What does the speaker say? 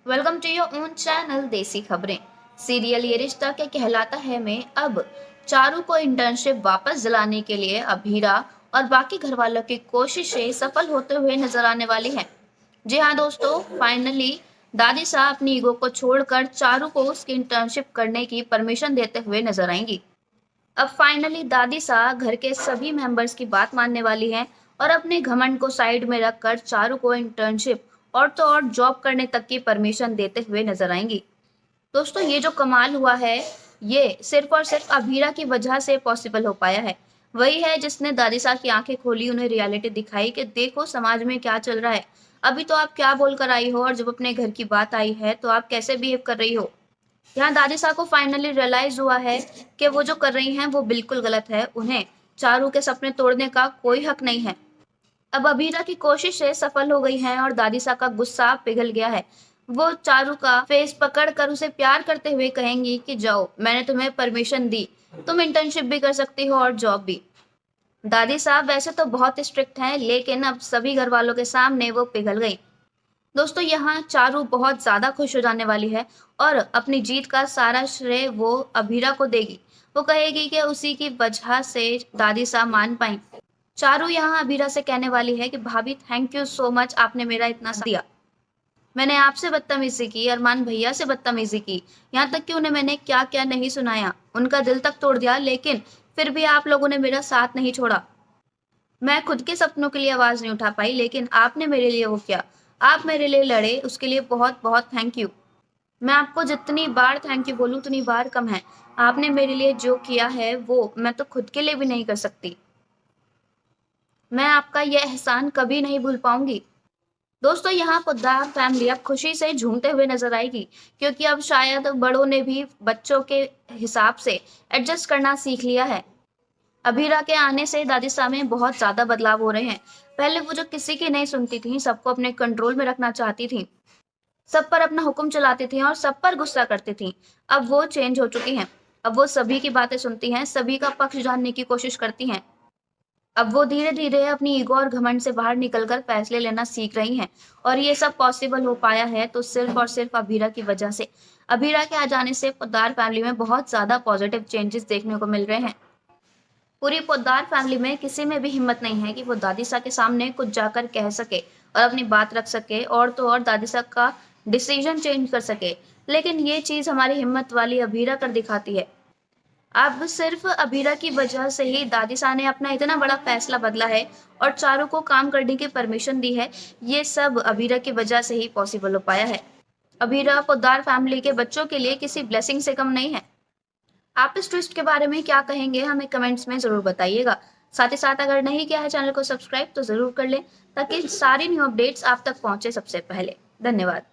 Welcome to your own channel Desi Khabren. Serial ये रिश्ता क्या कहलाता है में अब चारू को इंटर्नशिप वापस दिलाने के लिए अभीरा और बाकी घर वालों की कोशिशें सफल होते हुए नजर आने वाली हैं। जी हाँ दोस्तों, फाइनली दादी साहब अपनी ईगो को छोड़कर चारू को उसकी इंटर्नशिप करने की परमिशन देते हुए नजर आएंगी। अब फाइनली दादी साहब घर के सभी मेंबर्स की बात मानने वाली हैं और अपने घमंड को साइड में रखकर चारू को इंटर्नशिप और तो और जॉब करने तक की परमिशन देते हुए नजर आएंगी। दोस्तों, ये जो कमाल हुआ है, ये सिर्फ और सिर्फ अभीरा की वजह से पॉसिबल हो पाया है। वही है जिसने दादी साहब की आंखें खोली, उन्हें रियलिटी दिखाई कि देखो समाज में क्या चल रहा है। अभी तो आप क्या बोलकर आई हो और जब अपने घर की बात आई है तो आप कैसे बिहेव कर रही हो। यहाँ दादी साहब को फाइनली रियलाइज हुआ है कि वो जो कर रही हैं वो बिल्कुल गलत है। उन्हें चारू के सपने तोड़ने का कोई हक नहीं है। अब अभीरा की कोशिशें सफल हो गई हैं और दादी साहब का गुस्सा पिघल गया है। वो चारू का फेस पकड़कर उसे प्यार करते हुए कहेंगी कि जाओ, मैंने तुम्हें परमिशन दी, तुम इंटर्नशिप भी कर सकती हो और जॉब भी। दादी साहब वैसे तो बहुत स्ट्रिक्ट हैं, लेकिन अब सभी घर वालों के सामने वो पिघल गई। दोस्तों, यहाँ चारू बहुत ज्यादा खुश हो जाने वाली है और अपनी जीत का सारा श्रेय वो अभीरा को देगी। वो कहेगी कि उसी की वजह से दादी साहब मान पाई। चारू यहाँ अभीरा से कहने वाली है कि भाभी, थैंक यू सो मच, आपने मेरा इतना साथ दिया। मैंने आपसे बदतमीजी की, अरमान भैया से बदतमीजी की, यहाँ तक कि उन्हें मैंने क्या क्या नहीं सुनाया, उनका दिल तक तोड़ दिया, लेकिन फिर भी आप लोगों ने मेरा साथ नहीं छोड़ा। मैं खुद के सपनों के लिए आवाज नहीं उठा पाई, लेकिन आपने मेरे लिए वो किया। आप मेरे लिए लड़े, उसके लिए बहुत बहुत थैंक यू। मैं आपको जितनी बार थैंक यू बोलूं उतनी बार कम है। आपने मेरे लिए जो किया है वो मैं तो खुद के लिए भी नहीं कर सकती। मैं आपका यह एहसान कभी नहीं भूल पाऊंगी। दोस्तों, यहाँ पोद्दार फैमिली अब खुशी से झूमते हुए नजर आएगी, क्योंकि अब शायद बड़ों ने भी बच्चों के हिसाब से एडजस्ट करना सीख लिया है। अभीरा के आने से दादी साहब में बहुत ज्यादा बदलाव हो रहे हैं। पहले वो जो किसी की नहीं सुनती थी, सबको अपने कंट्रोल में रखना चाहती थी, सब पर अपना हुक्म चलाती थी और सब पर गुस्सा करती थी, अब वो चेंज हो चुकी हैं। अब वो सभी की बातें सुनती हैं, सभी का पक्ष जानने की कोशिश करती हैं। अब वो धीरे धीरे अपनी ईगो और घमंड से बाहर निकलकर फैसले लेना सीख रही हैं। और ये सब पॉसिबल हो पाया है तो सिर्फ और सिर्फ अभीरा की वजह से। अभीरा के आ जाने से पोद्दार फैमिली में बहुत ज्यादा पॉजिटिव चेंजेस देखने को मिल रहे हैं। पूरी पोद्दार फैमिली में किसी में भी हिम्मत नहीं है कि वो दादी साहब के सामने कुछ जाकर कह सके और अपनी बात रख सके और तो और दादी साहब का डिसीजन चेंज कर सके। लेकिन ये चीज हमारी हिम्मत वाली अभीरा कर दिखाती है। अब सिर्फ अभीरा की वजह से ही दादी साहब ने अपना इतना बड़ा फैसला बदला है और चारों को काम करने की परमिशन दी है। ये सब अभीरा की वजह से ही पॉसिबल हो पाया है। अभीरा पोद्दार फैमिली के बच्चों के लिए किसी ब्लेसिंग से कम नहीं है। आप इस ट्विस्ट के बारे में क्या कहेंगे, हमें कमेंट्स में जरूर बताइएगा। साथ ही साथ अगर नहीं किया है चैनल को सब्सक्राइब तो जरूर कर लें, ताकि सारी न्यू अपडेट्स आप तक पहुंचे सबसे पहले। धन्यवाद।